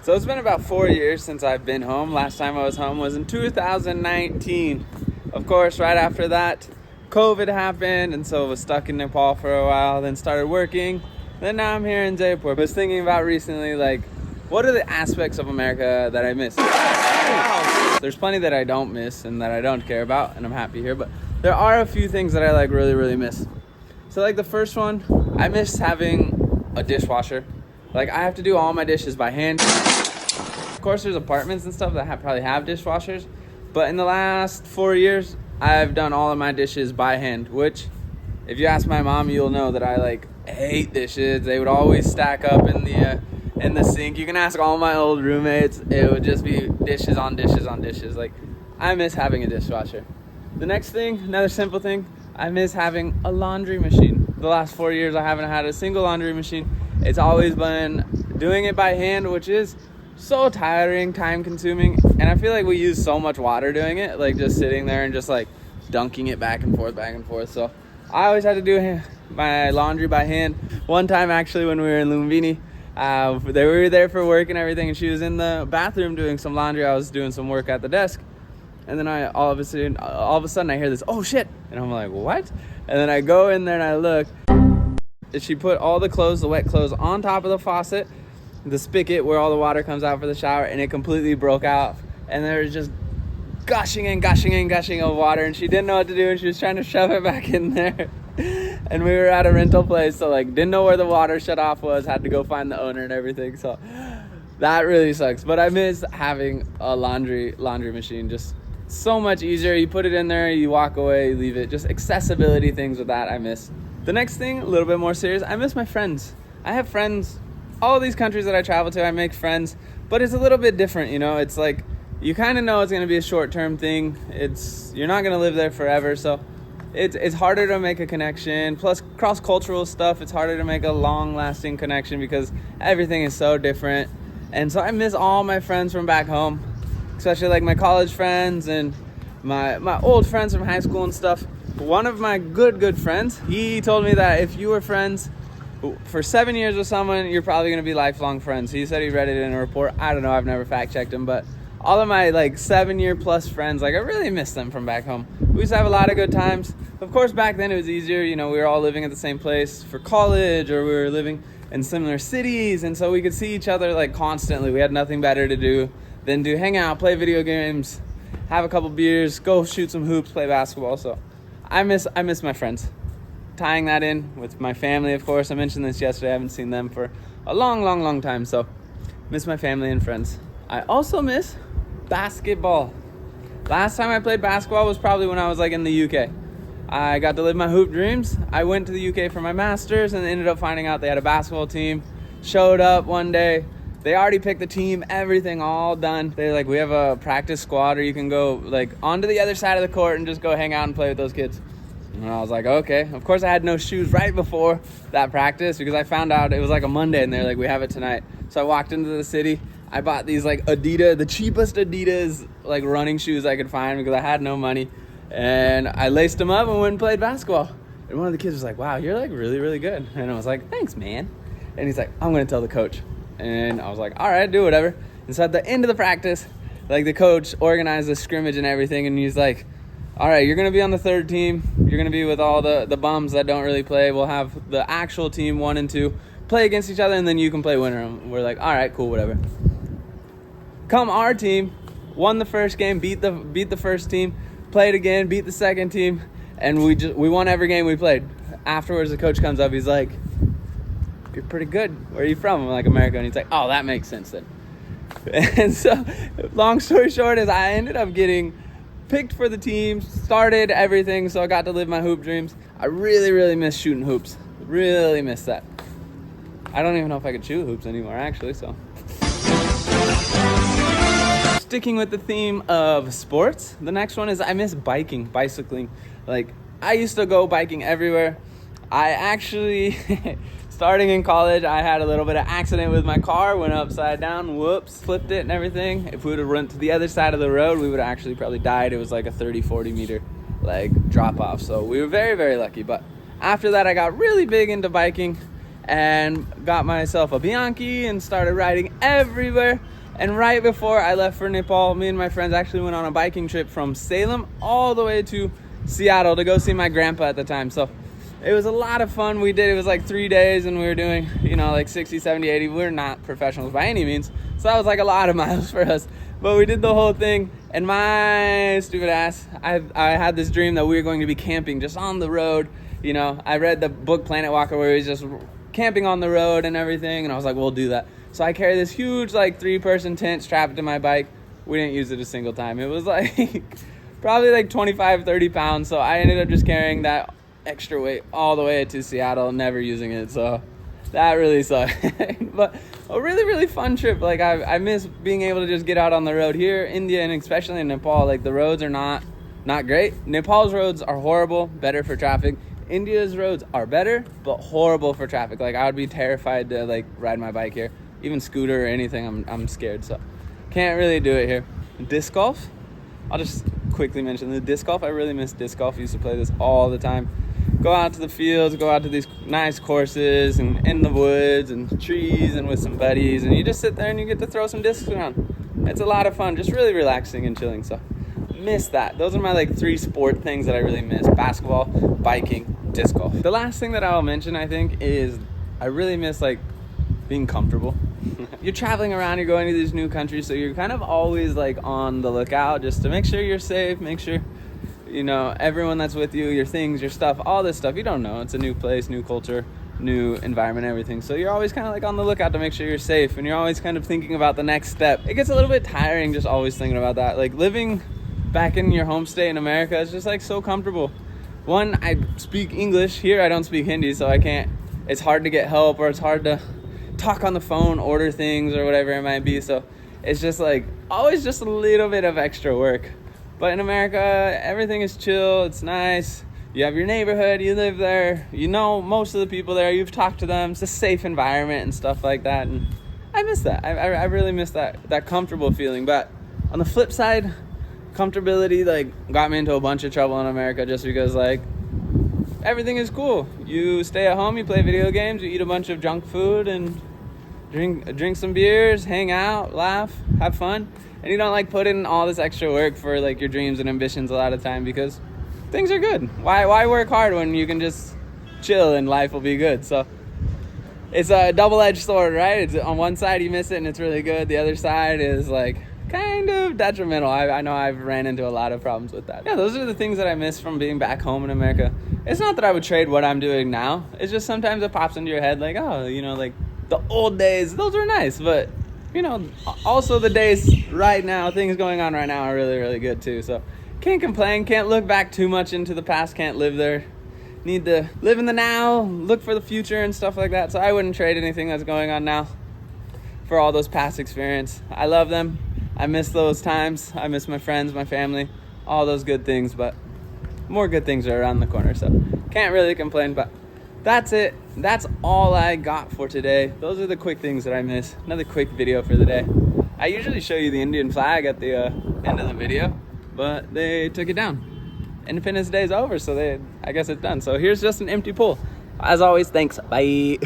So it's been about 4 years since I've been home. Last time I was home was in 2019. Of course, right after that, COVID happened, and so I was stuck in Nepal for a while, then started working. Then now I'm here in Jaipur. I was thinking about recently, like, what are the aspects of America that I miss? There's plenty that I don't miss and that I don't care about, and I'm happy here, but there are a few things that I like really miss. So like the first one, I miss having a dishwasher. Like I have to do all my dishes by hand. Of course there's apartments and stuff that probably have dishwashers, but in the last 4 years, I've done all of my dishes by hand, which if you ask my mom, you'll know that I like hate dishes. They would always stack up in the sink. You can ask all my old roommates, it would just be dishes on dishes on dishes. Like I miss having a dishwasher. The next thing, another simple thing, I miss having a laundry machine. The last 4 years I haven't had a single laundry machine. It's always been doing it by hand, which is so tiring, time consuming, and I feel like we use so much water doing it, like just sitting there and just like dunking it back and forth. So I always had to do my laundry by hand. One time actually when we were in Lumbini, they were there for work and everything, and she was in the bathroom doing some laundry. I was doing some work at the desk, and then all of a sudden I hear this, oh shit, and I'm like, what? And then I go in there and I look, she put all the clothes, the wet clothes, on top of the faucet, the spigot where all the water comes out for the shower, and it completely broke out, and there was just gushing of water, and she didn't know what to do, and she was trying to shove it back in there. And we were at a rental place, so like didn't know where the water shut off was, had to go find the owner and everything. So that really sucks, but I miss having a laundry machine. Just so much easier. You put it in there, you walk away, you leave it. Just accessibility things with that I miss. The next thing, a little bit more serious, I miss my friends. I have friends, all these countries that I travel to, I make friends, but it's a little bit different, you know. It's like you kind of know it's going to be a short-term thing. You're not going to live there forever, so it's harder to make a connection. Plus cross-cultural stuff, it's harder to make a long-lasting connection because everything is so different. And so I miss all my friends from back home, especially like my college friends and my old friends from high school and stuff. One of my good friends, he told me that if you were friends for 7 years with someone, you're probably going to be lifelong friends. He said he read it in a report. I don't know, I've never fact checked him, but all of my like 7-year plus friends, like I really miss them from back home. We used to have a lot of good times. Of course, back then it was easier. You know, we were all living at the same place for college, or we were living in similar cities, and so we could see each other like constantly. We had nothing better to do than to hang out, play video games, have a couple beers, go shoot some hoops, play basketball. So I miss my friends. Tying that in with my family, of course. I mentioned this yesterday. I haven't seen them for a long time. So miss my family and friends. I also miss basketball. Last time I played basketball was probably when I was like in the UK. I got to live my hoop dreams. I went to the UK for my master's and ended up finding out they had a basketball team. Showed up one day. They already picked the team, everything all done. They're like, we have a practice squad, or you can go like onto the other side of the court and just go hang out and play with those kids. And I was like, okay. Of course, I had no shoes right before that practice because I found out it was like a Monday, and they're like, we have it tonight. So I walked into the city. I bought these like Adidas, the cheapest Adidas like running shoes I could find because I had no money. And I laced them up and went and played basketball. And one of the kids was like, wow, you're like really good. And I was like, thanks, man. And he's like, I'm going to tell the coach. And I was like, all right, do whatever. And so at the end of the practice, like the coach organized the scrimmage and everything. And he's like, all right, you're going to be on the third team. You're going to be with all the bums that don't really play. We'll have the actual team 1 and 2 play against each other, and then you can play winner. And we're like, all right, cool, whatever. Come our team, won the first game, beat the first team, played again, beat the second team, and we won every game we played. Afterwards, the coach comes up, he's like, you're pretty good. Where are you from? I'm like, America. And he's like, oh, that makes sense then. And so, long story short is I ended up getting picked for the team, started everything, so I got to live my hoop dreams. I really miss shooting hoops. Really miss that. I don't even know if I could shoot hoops anymore, actually, so. Sticking with the theme of sports, the next one is I miss bicycling. Like, I used to go biking everywhere. I actually, starting in college, I had a little bit of accident with my car, went upside down, whoops, flipped it and everything. If we would have run to the other side of the road, we would have actually probably died. It was like a 30-40 meter like drop off. So we were very lucky. But after that, I got really big into biking and got myself a Bianchi and started riding everywhere. And right before I left for Nepal, me and my friends actually went on a biking trip from Salem all the way to Seattle to go see my grandpa at the time. So it was a lot of fun. It was like 3 days, and we were doing, like 60, 70, 80. We're not professionals by any means. So that was like a lot of miles for us. But we did the whole thing, and my stupid ass, I had this dream that we were going to be camping just on the road. I read the book Planet Walker where he was just camping on the road and everything, and I was like, we'll do that. So I carry this huge, like, 3-person tent strapped to my bike. We didn't use it a single time. It was like probably like 25, 30 pounds. So I ended up just carrying that extra weight all the way to Seattle, never using it. So that really sucked. But a really, really fun trip. Like, I miss being able to just get out on the road here, India, and especially in Nepal. Like, the roads are not great. Nepal's roads are horrible, better for traffic. India's roads are better, but horrible for traffic. Like, I would be terrified to, like, ride my bike here. Even scooter or anything, I'm scared. So can't really do it here. Disc golf, I'll just quickly mention the disc golf. I really miss disc golf. I used to play this all the time. Go out to the fields, go out to these nice courses and in the woods and trees and with some buddies, and you just sit there and you get to throw some discs around. It's a lot of fun, just really relaxing and chilling. So miss that. Those are my like 3 sport things that I really miss: basketball, biking, disc golf. The last thing that I'll mention, I think, is I really miss like being comfortable. You're traveling around, you're going to these new countries, so you're kind of always like on the lookout just to make sure you're safe, make sure everyone that's with you, your things, your stuff, all this stuff, you don't know. It's a new place, new culture, new environment, everything. So you're always kind of like on the lookout to make sure you're safe, and you're always kind of thinking about the next step. It gets a little bit tiring just always thinking about that. Like, living back in your home state in America is just like so comfortable. One, I speak English. Here I don't speak Hindi, so it's hard to get help, or it's hard to talk on the phone, order things, or whatever it might be. So it's just like always just a little bit of extra work. But in America, everything is chill, it's nice. You have your neighborhood, you live there, most of the people there, you've talked to them. It's a safe environment and stuff like that. And I miss that. I really miss that comfortable feeling. But on the flip side, comfortability like got me into a bunch of trouble in America just because like everything is cool. You stay at home, you play video games, you eat a bunch of junk food and drink some beers, hang out, laugh, have fun. And you don't like put in all this extra work for like your dreams and ambitions a lot of time because things are good. Why work hard when you can just chill and life will be good? So it's a double-edged sword, right? It's on one side you miss it and it's really good. The other side is like kind of detrimental. I know I've ran into a lot of problems with that. Yeah, those are the things that I miss from being back home in America. It's not that I would trade what I'm doing now. It's just sometimes it pops into your head like, oh, like the old days, those were nice. But, also the days right now, things going on right now are really, really good too. So can't complain, can't look back too much into the past, can't live there. Need to live in the now, look for the future and stuff like that. So I wouldn't trade anything that's going on now for all those past experience. I love them. I miss those times. I miss my friends, my family, all those good things, but more good things are around the corner. So can't really complain, but that's it. That's all I got for today. Those are the quick things that I miss. Another quick video for the day. I usually show you the Indian flag at the end of the video, but they took it down. Independence Day is over, so I guess it's done. So here's just an empty pool. As always, thanks. Bye.